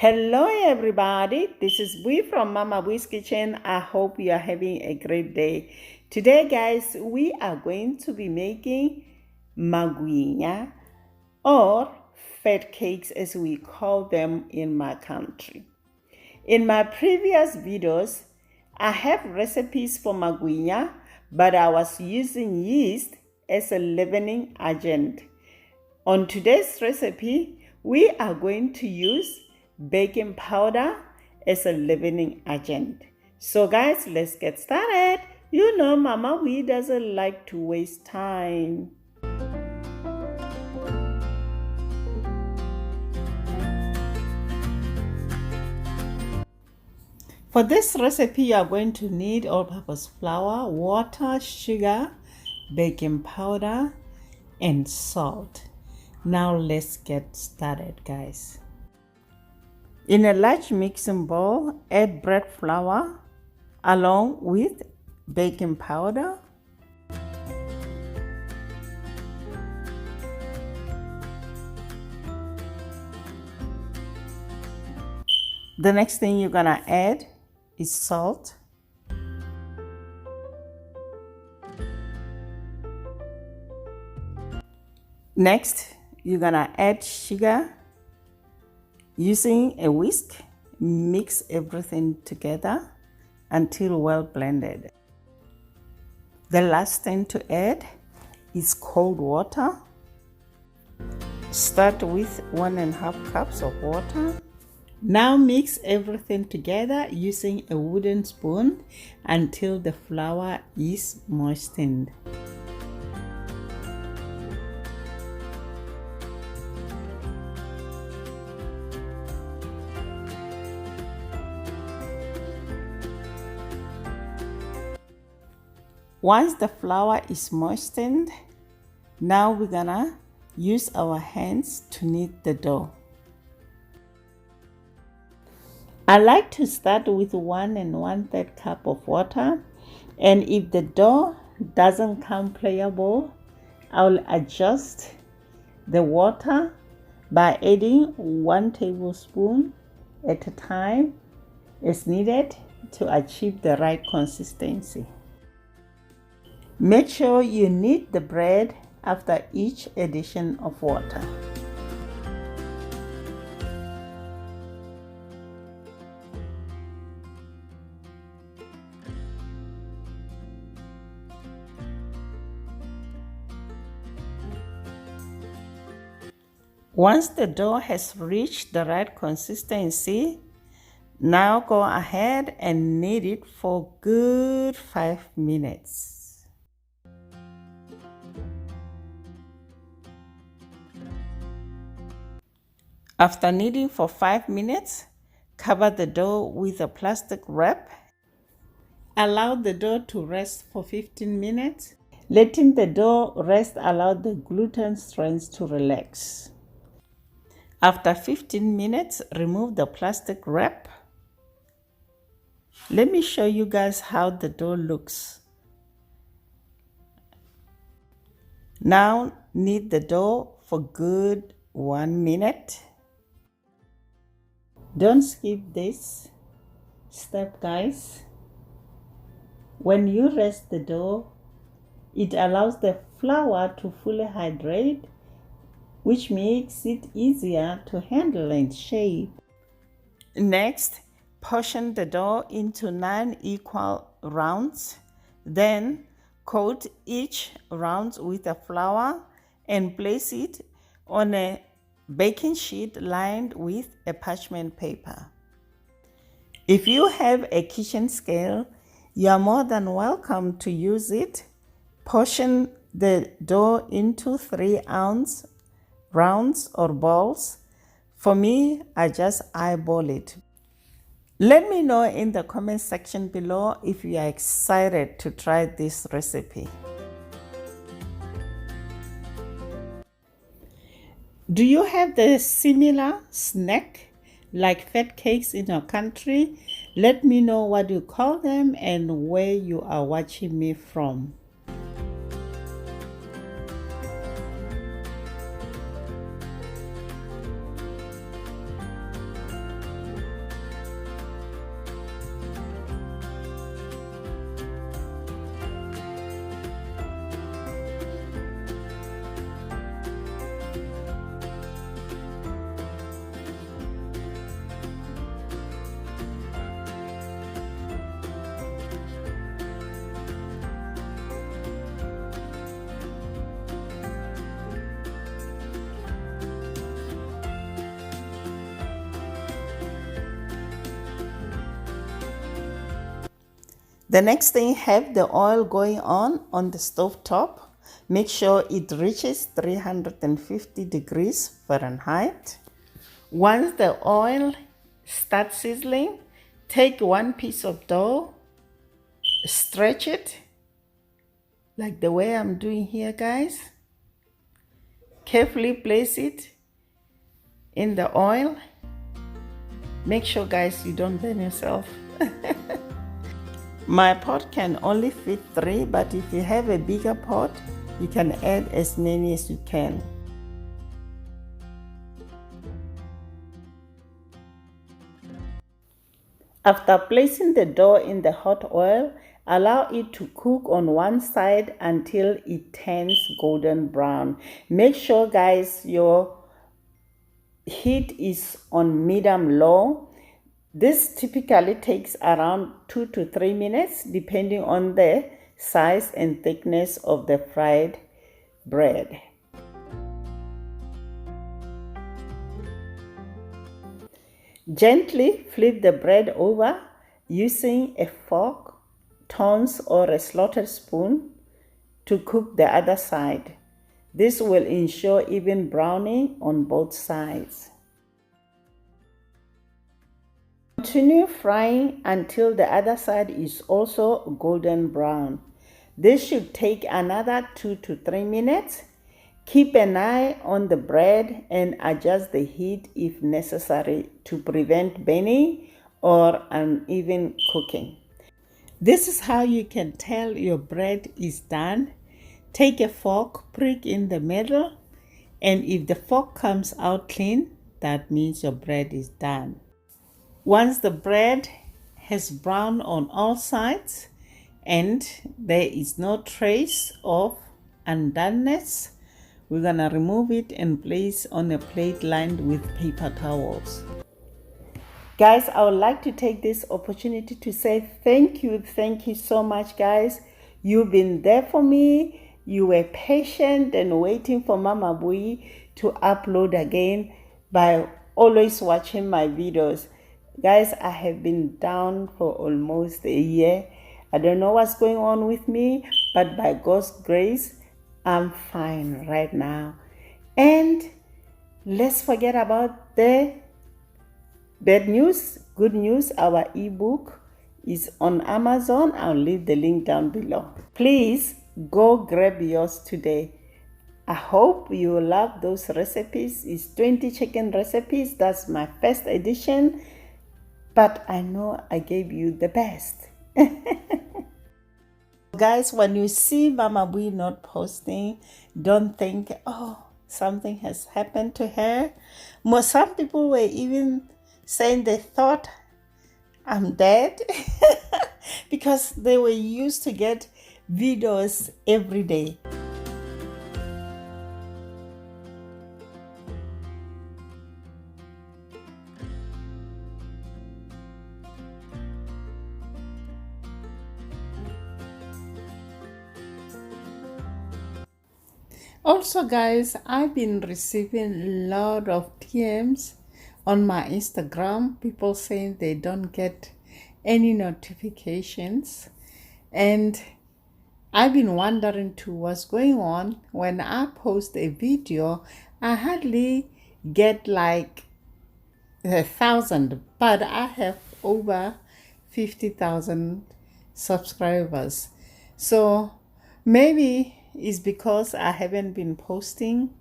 Hello everybody, this is Bui from Mama Bui's Kitchen. I hope you are having a great day. Today guys, we are going to be making magwinya or fat cakes as we call them in my country. In my previous videos, I have recipes for magwinya, but I was using yeast as a leavening agent. On today's recipe, we are going to use baking powder as a leavening agent. So guys, let's get started. You know Mama Bui doesn't like to waste time. For this recipe, you are going to need all-purpose flour, water, sugar, baking powder, and salt. Now let's get started, guys. In a large mixing bowl, add bread flour along with baking powder, the next thing you're gonna add is salt, next you're gonna add sugar. Using a whisk, mix everything together until well blended. The last thing to add is cold water. Start with 1.5 cups of water. Now mix everything together using a wooden spoon until the flour is moistened. Once the flour is moistened, now we're gonna use our hands to knead the dough. I like to start with 1 1/3 cup of water, and if the dough doesn't come pliable, I'll adjust the water by adding 1 tablespoon at a time as needed to achieve the right consistency. Make sure you knead the bread after each addition of water. Once the dough has reached the right consistency, now go ahead and knead it for good 5 minutes. After kneading for 5 minutes, cover the dough with a plastic wrap. Allow the dough to rest for 15 minutes. Letting the dough rest allows the gluten strands to relax. After 15 minutes, remove the plastic wrap. Let me show you guys how the dough looks. Now knead the dough for good 1 minute. Don't skip this step, guys. When you rest the dough, it allows the flour to fully hydrate, which makes it easier to handle and shape. Next, portion the dough into 9 equal rounds. Then coat each round with a flour and place it on a baking sheet lined with a parchment paper. If you have a kitchen scale, you are more than welcome to use it. Portion the dough into 3-ounce rounds or balls. For me, I just eyeball it. Let me know in the comment section below if you are excited to try this recipe. Do you have the similar snack like fat cakes in your country? Let me know what you call them and where you are watching me from. The next thing, have the oil going on the stove top. Make sure it reaches 350 degrees Fahrenheit. Once the oil starts sizzling, take one piece of dough, stretch it like the way I'm doing here, guys. Carefully place it in the oil. Make sure, guys, you don't burn yourself. My pot can only fit 3, but if you have a bigger pot, you can add as many as you can. After placing the dough in the hot oil, allow it to cook on one side until it turns golden brown. Make sure, guys, your heat is on medium-low. This typically takes around 2 to 3 minutes depending on the size and thickness of the fried bread. Gently flip the bread over using a fork, tongs, or a slotted spoon to cook the other side. This will ensure even browning on both sides. Continue frying until the other side is also golden brown. This should take another 2 to 3 minutes. Keep an eye on the bread and adjust the heat if necessary to prevent burning or uneven cooking. This is how you can tell your bread is done. Take a fork, prick in the middle, and if the fork comes out clean, that means your bread is done. Once the bread has browned on all sides and there is no trace of undoneness, we're gonna remove it and place on a plate lined with paper towels. Guys, I would like to take this opportunity to say thank you so much, guys. You've been there for me. You were patient and waiting for Mama Bui to upload again by always watching my videos. Guys, I have been down for almost a year. I don't know what's going on with me, but by God's grace, I'm fine right now. And let's forget about the bad news. Good news, our ebook is on Amazon. I'll leave the link down below. Please go grab yours today. I hope you love those recipes. It's 20 chicken recipes. That's my first edition. But I know I gave you the best. Guys, when you see Mama Bui not posting, don't think, oh, something has happened to her. Some people were even saying they thought I'm dead because they were used to get videos every day. Also, guys, I've been receiving a lot of DMs on my Instagram, people saying they don't get any notifications, and I've been wondering too what's going on. When I post a video, I hardly get like 1,000, but I have over 50,000 subscribers. So maybe it's because I haven't been posting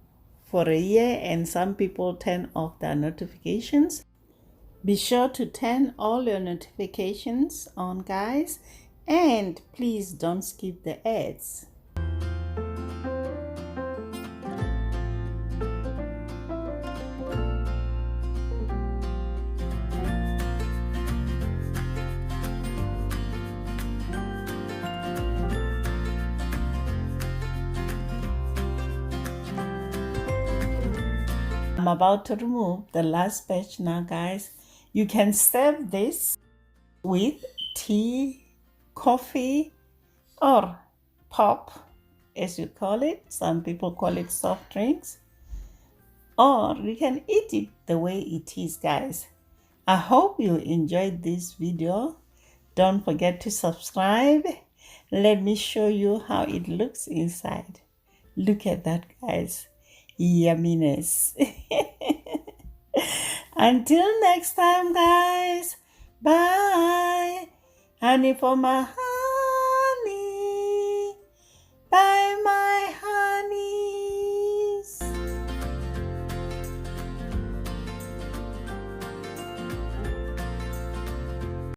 for a year and some people turn off their notifications. Be sure to turn all your notifications on, guys, and please don't skip the ads. I'm about to remove the last batch now, guys. You can serve this with tea, coffee, or pop, as you call it. Some people call it soft drinks. Or you can eat it the way it is, guys. I hope you enjoyed this video. Don't forget to subscribe. Let me show you how it looks inside. Look at that, guys. Yumminess. Until next time, guys. Bye. Honey for my heart.